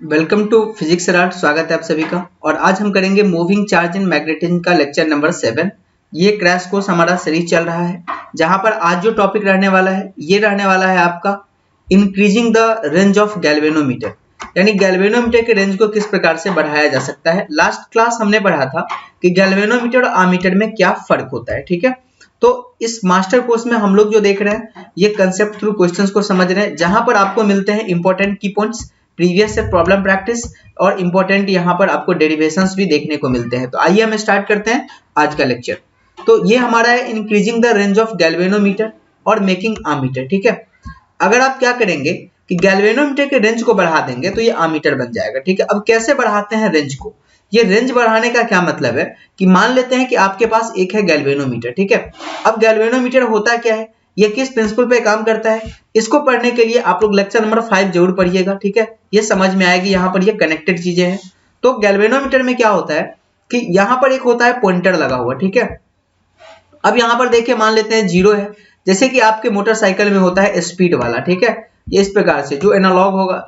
Welcome to physics art. स्वागत है आप सभी का। और आज हम करेंगे मूविंग चार्ज इन मैग्नेटिज्म का लेक्चर नंबर 7। ये क्रैश कोर्स हमारा सीरीज चल रहा है, जहां पर आज जो टॉपिक रहने वाला है ये रहने वाला है आपका increasing the range of galvanometer, यानी गैल्वेनोमीटर के रेंज को किस प्रकार से बढ़ाया जा सकता है। लास्ट क्लास हमने पढ़ा था कि गैल्वेनोमीटर और आमीटर में क्या फर्क होता है, ठीक है। तो इस मास्टर कोर्स में हम लोग जो देख रहे हैं ये कंसेप्ट थ्रू क्वेश्चंस को समझ रहे हैं, जहां पर आपको मिलते हैं इंपॉर्टेंट की पॉइंट्स, प्रीवियस से प्रॉब्लम प्रैक्टिस और इंपॉर्टेंट यहाँ पर आपको डेरिवेशंस भी देखने को मिलते हैं। तो आइए हम स्टार्ट करते हैं आज का लेक्चर। तो ये हमारा है increasing the range of galvanometer और मेकिंग आमीटर, ठीक है। अगर आप क्या करेंगे कि गैल्वेनोमीटर के रेंज को बढ़ा देंगे तो ये आमीटर बन जाएगा, ठीक है। अब कैसे बढ़ाते हैं रेंज को? ये रेंज बढ़ाने का क्या मतलब है कि मान लेते हैं कि आपके पास एक है गैल्वेनोमीटर, ठीक है। अब गैल्वेनोमीटर होता क्या है, ये किस प्रिंसिपल पे काम करता है, इसको पढ़ने के लिए आप लोग लेक्चर नंबर 5 जरूर पढ़िएगा, ठीक है। ये समझ में आएगी, यहाँ पर ये कनेक्टेड चीजें हैं। तो गैल्वेनोमीटर में क्या होता है कि यहाँ पर एक होता है पॉइंटर लगा हुआ, ठीक है। अब यहाँ पर देखिए मान लेते हैं 0 है, जैसे कि आपके मोटरसाइकिल में होता है स्पीड वाला, ठीक है। ये इस प्रकार से जो एनालॉग होगा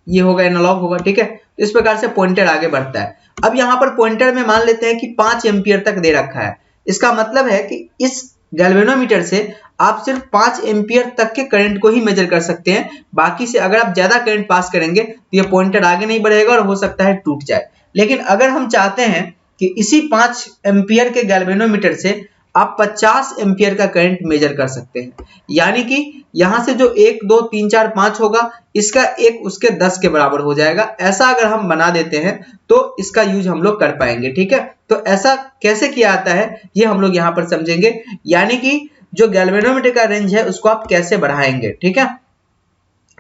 ये होगा एनालॉग होगा, ठीक है। इस प्रकार से पॉइंटर आगे बढ़ता है। अब यहाँ पर पॉइंटर में मान लेते हैं कि 5 एम्पियर तक दे रखा है। इसका मतलब है कि इस गैल्वेनोमीटर से आप सिर्फ 5 एम्पियर तक के करंट को ही मेजर कर सकते हैं। बाकी से अगर आप ज्यादा करंट पास करेंगे तो ये पॉइंटर आगे नहीं बढ़ेगा और हो सकता है टूट जाए। लेकिन अगर हम चाहते हैं कि इसी 5 एम्पियर के गैल्वेनोमीटर से आप 50 एम्पियर का करंट मेजर कर सकते हैं, यानी कि यहां से जो 1 2 3 4 5 होगा इसका एक उसके 10 के बराबर हो जाएगा। ऐसा अगर हम बना देते हैं तो इसका यूज हम लोग कर पाएंगे, ठीक है। तो ऐसा कैसे किया जाता है ये हम लोग यहाँ पर समझेंगे, यानी कि जो गैल्वेनोमीटर का रेंज है उसको आप कैसे बढ़ाएंगे, ठीक है।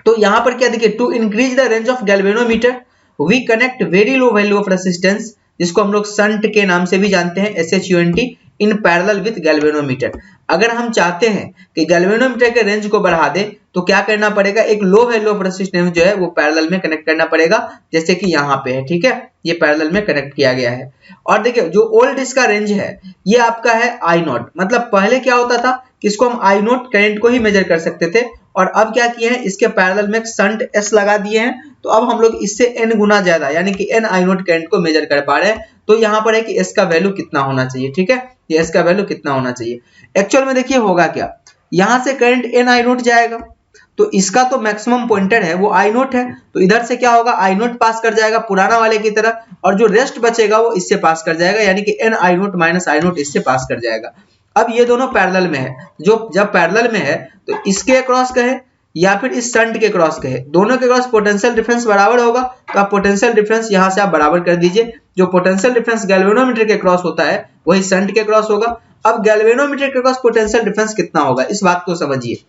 तो यहाँ पर क्या देखिए, to increase the range of galvanometer we connect very low value of resistance, जिसको हम लोग शंट के नाम से भी जानते हैं, SHUNT, in parallel with galvanometer. अगर हम चाहते हैं कि गैल्वेनोमीटर के रेंज को बढ़ा दे तो क्या करना पड़ेगा, एक लो वैल्यू ऑफ रेसिस्टेंस जो है वो पैरेलल में कनेक्ट करना पड़ेगा, जैसे कि यहाँ पे है, ठीक है। ये पैरेलल में कनेक्ट किया गया है। और देखिए जो ओल्ड इसका रेंज है ये आपका है I0, मतलब पहले क्या होता था कि इसको हम I0 करंट को ही मेजर कर सकते थे, और अब क्या किए हैं इसके पैरेलल में शंट S लगा दिए हैं। तो अब हम लोग इससे n गुना ज्यादा यानी कि n I0 करंट को मेजर कर पा रहे हैं। तो यहाँ पर है कि S का वैल्यू कितना होना चाहिए, ठीक है। ये S का वैल्यू कितना होना चाहिए। एक्चुअल में देखिए होगा क्या, यहाँ से करंट n I0 जाएगा तो इसका तो मैक्सिमम पॉइंटर है वो I0 है, तो इधर से क्या होगा I0 पास कर जाएगा पुराना वाले की तरह, और जो रेस्ट बचेगा वो इससे पास कर जाएगा, यानी कि n I0 माइनस I0 इससे पास कर जाएगा। अब ये दोनों पैरेलल में है, जो जब पैरेलल में है तो इसके क्रॉस कहे या फिर इस शंट के क्रॉस कहे, दोनों के क्रॉस पोटेंशियल डिफरेंस बराबर होगा, तो आप पोटेंशियल डिफरेंस यहां से आप बराबर कर दीजिए। जो पोटेंशियल डिफरेंस गैल्वेनोमीटर के क्रॉस होता है वही शंट के क्रॉस होगा। अब गैल्वेनोमीटर के क्रॉस पोटेंशियल डिफरेंस कितना होगा इस बात को समझिए।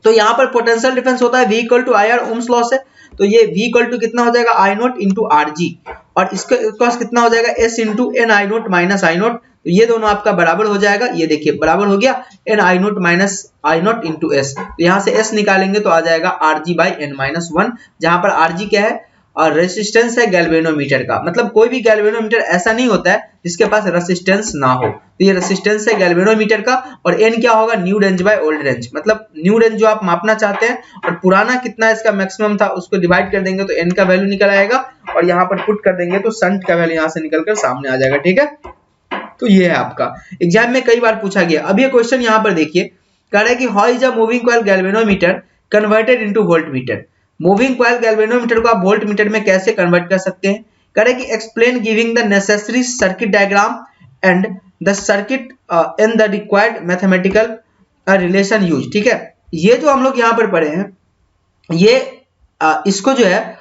तो यहाँ पर पोटेंशियल डिफरेंस होता है V equal to IR, Ohm's law से, तो ये V इक्वल टू कितना हो जाएगा I0 इंटू RG, और इसका क्रॉस कितना हो जाएगा S into n I0 minus I0। तो ये दोनों आपका बराबर हो जाएगा, ये देखिए बराबर हो गया n I0 minus I0 into S। तो यहाँ से S निकालेंगे तो आ जाएगा RG बाई n माइनस 1, जहां पर RG क्या है और रेसिस्टेंस है गैल्वेनोमीटर का। मतलब कोई भी गैल्वेनोमीटर ऐसा नहीं होता है जिसके पास रेसिस्टेंस ना हो, तो ये रेसिस्टेंस है गैल्वेनोमीटर का। और n क्या होगा, new range by old range, मतलब न्यू रेंज जो आप मापना चाहते हैं और पुराना कितना इसका मैक्सिमम था उसको डिवाइड कर देंगे तो n का वैल्यू निकल आएगा, और यहाँ पर पुट कर देंगे तो शंट का वैल्यू यहाँ से निकलकर सामने आ जाएगा, ठीक है। तो ये है आपका एग्जाम में कई बार पूछा गया। अब ये क्वेश्चन यहाँ पर देखिए, कह रहा है कि how is a moving coil galvanometer converted into voltmeter. Moving coil galvanometer को आप वोल्टमीटर में कैसे कन्वर्ट कर सकते हैं। कह रहे हैं कि explain giving the necessary circuit diagram and the circuit in the required mathematical relation use, ठीक है। ये जो हम लोग यहाँ पर पढ़े हैं ये इसको जो है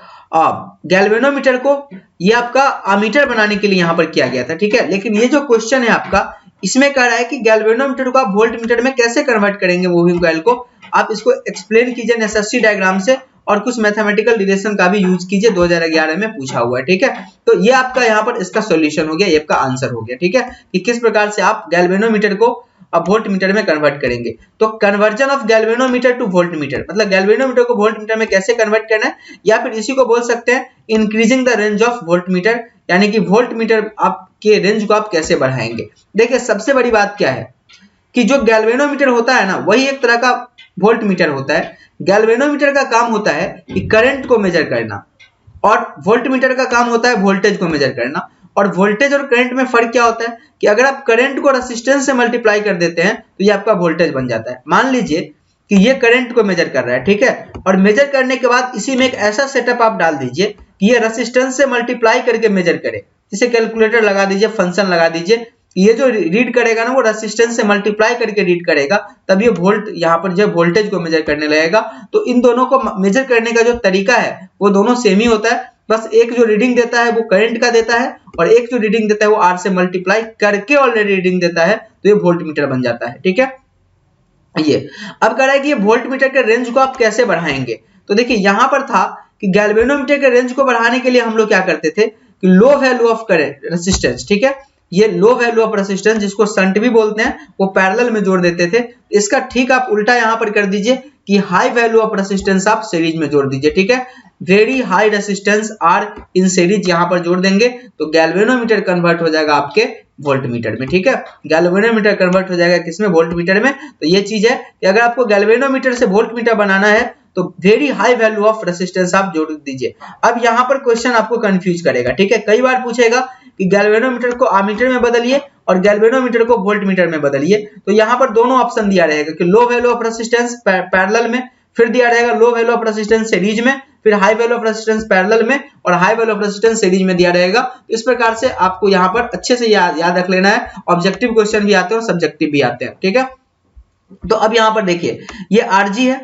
गैल्वेनोमीटर को ये आपका अमीटर बनाने के लिए यहाँ पर किया गया था, ठीक है। लेकिन ये जो क्वेश्चन है आपका इसमें कह रहा है कि गैल्वेनोमीटर को आप वोल्टमीटर में कैसे कन्वर्ट करेंगे मूविंग कॉइल को, आप इसको एक्सप्लेन कीजिए नेसेसरी डायग्राम से, और कुछ मैथमेटिकल रिलेशन का भी यूज कीजिए, 2011 में पूछा हुआ है, ठीक है। तो ये आपका यहाँ पर इसका सॉल्यूशन हो गया, ये आपका आंसर हो गया, ठीक है, कि किस प्रकार से आप गैल्वेनोमीटर को अब वोल्टमीटर में कन्वर्ट करेंगे। तो conversion of galvanometer to voltmeter, मतलब गैल्वेनोमीटर को वोल्टमीटर में कैसे कन्वर्ट करना है, या फिर इसी को बोल सकते हैं increasing the range of voltmeter, यानी कि वोल्टमीटर आपके रेंज को आप कैसे बढ़ाएंगे। देखिए सबसे बड़ी बात क्या है कि जो गैल्वेनोमीटर होता है ना वही एक तरह का वोल्टमीटर होता है। गैल्वेनोमीटर का काम होता है कि करंट को मेजर करना, और वोल्ट मीटर का काम होता है वोल्टेज को मेजर करना। और वोल्टेज और करंट में फर्क क्या होता है कि अगर आप करंट को रेजिस्टेंस से मल्टीप्लाई कर देते हैं तो ये आपका वोल्टेज बन जाता है। मान लीजिए कि ये करंट को मेजर कर रहा है, ठीक है, और मेजर करने के बाद इसी में एक ऐसा सेटअप आप डाल दीजिए कि ये रेजिस्टेंस से मल्टीप्लाई करके मेजर करे। जैसे कैलकुलेटर लगा दीजिए, फंक्शन लगा दीजिए, ये जो रीड करेगा ना वो रेजिस्टेंस से मल्टीप्लाई करके रीड करेगा, तब ये वोल्ट यहाँ पर जब वोल्टेज को मेजर करने लगेगा। तो इन दोनों को मेजर करने का जो तरीका है वो दोनों सेम ही होता है, बस एक जो रीडिंग देता है वो करंट का देता है और एक जो रीडिंग देता है वो आर से मल्टीप्लाई करके ऑलरेडी रीडिंग देता है, तो ये वोल्ट मीटर बन जाता है। ठीक है, ये अब कह रहा है कि ये वोल्ट मीटर के रेंज को आप कैसे बढ़ाएंगे। तो देखिए यहाँ पर था कि गैल्वेनोमीटर के रेंज को बढ़ाने के लिए हम लोग क्या करते थे कि लो वैल्यू ऑफ करंट रेजिस्टेंस, ठीक है, ये लो वैल्यू ऑफ रेजिस्टेंस जिसको शंट भी बोलते हैं, वो पैरेलल में जोड़ देते थे। इसका ठीक आप उल्टा यहाँ पर कर दीजिए कि हाई वैल्यू ऑफ रेजिस्टेंस आप सीरीज में जोड़ दीजिए। ठीक है, very high resistance R in series यहाँ पर जोड़ देंगे तो गैल्वेनोमीटर कन्वर्ट हो जाएगा आपके वोल्ट मीटर में। ठीक है, गैल्वेनोमीटर कन्वर्ट हो जाएगा किसमें, वोल्ट मीटर में। तो ये चीज है कि अगर आपको गैल्वेनोमीटर से वोल्ट मीटर बनाना है तो very high value of resistance आप जोड़ दीजिए। अब यहाँ पर क्वेश्चन आपको कंफ्यूज करेगा, ठीक है, कई बार पूछेगा कि गैल्वेनोमीटर को आमीटर में बदलिए और गैल्वेनोमीटर को वोल्ट मीटर में बदलिए। तो यहाँ पर दोनों ऑप्शन दिया रहेगा कि लो वैल्यू ऑफ रेजिस्टेंस पैरेलल में, फिर दिया रहेगा लो वैल्यू ऑफ रेजिस्टेंस सीरीज में, फिर high value of resistance parallel में और high value of resistance series में दिया रहेगा। इस प्रकार से आपको यहाँ पर अच्छे से याद रख लेना है। ऑब्जेक्टिव क्वेश्चन भी आते हैं और सब्जेक्टिव भी आते हैं। ठीक है, तो अब यहाँ पर देखिए ये आरजी है,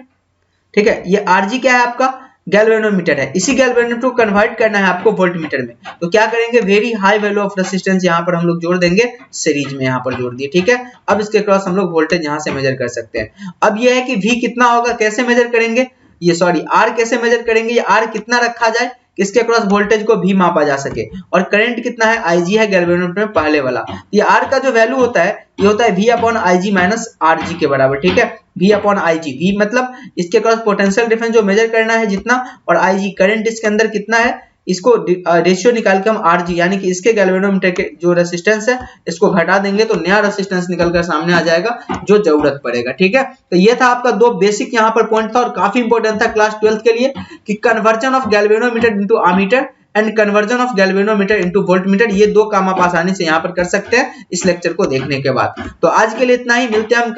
ठीक है, ये आरजी क्या है आपका, गैल्वेनोमीटर है। इसी गैल्वेनोमीटर को कन्वर्ट करना है आपको वोल्ट मीटर में। तो क्या करेंगे, very high value of resistance यहाँ पर हम लोग जोड़ देंगे, सीरीज में यहाँ पर जोड़ दिए। ठीक है, अब इसके क्रॉस हम लोग वोल्टेज यहाँ से मेजर कर सकते हैं। अब ये है कि V कितना होगा, कैसे मेजर करेंगे, ये सॉरी R कैसे मेजर करेंगे, ये R कितना रखा जाए कि इसके क्रॉस वोल्टेज को भी मापा जा सके, और करंट कितना है, IG है गैल्वेनोमीटर में पहले वाला। ये R का जो वैल्यू होता है ये होता है V upon IG minus RG के बराबर। ठीक है, V अपॉन IG, V मतलब इसके क्रॉस पोटेंशियल डिफरेंस जो मेजर करना है जितना, और IG करंट इसके अंदर कितना है, इसको रेशियो निकाल के हम RG यानी कि इसके गैल्वेनोमीटर के जो रेजिस्टेंस है इसको घटा देंगे तो नया रेजिस्टेंस निकलकर सामने आ जाएगा जो जरूरत पड़ेगा। ठीक है, तो ये था आपका दो बेसिक यहाँ पर पॉइंट था और काफी इंपॉर्टेंट था क्लास 12 के लिए कि conversion of galvanometer into ammeter and conversion of galvanometer into voltmeter. ये दो काम आप आसानी से यहाँ पर कर सकते हैं इस लेक्चर को देखने के बाद। तो आज के लिए इतना ही, मिलते हैं हम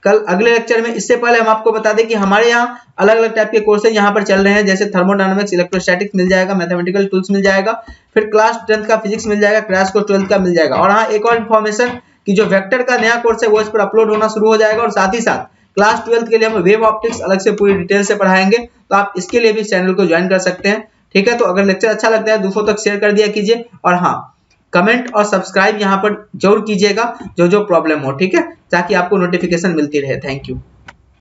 कल अगले लेक्चर में। इससे पहले हम आपको बता दें कि हमारे यहाँ अलग अलग टाइप के कोर्सेज यहाँ पर चल रहे हैं, जैसे थर्मोडायनामिक्स, इलेक्ट्रोस्टैटिक्स मिल जाएगा, मैथमेटिकल टूल्स मिल जाएगा, फिर क्लास 10th का फिजिक्स मिल जाएगा, क्रैश कोर्स 12th का मिल जाएगा। और हाँ, एक और इन्फॉर्मेशन कि जो वेक्टर का नया कोर्स है वो इस पर अपलोड होना शुरू हो जाएगा, और साथ ही साथ क्लास 12th के लिए हम वेव ऑप्टिक्स अलग से पूरी डिटेल से पढ़ाएंगे, तो आप इसके लिए भी चैनल को ज्वाइन कर सकते हैं। ठीक है, तो अगर लेक्चर अच्छा लगता है दूसरों तक शेयर कर दिया कीजिए, और हाँ, कमेंट और सब्सक्राइब यहाँ पर जरूर कीजिएगा जो जो प्रॉब्लम हो, ठीक है, ताकि आपको नोटिफिकेशन मिलती रहे। Thank you.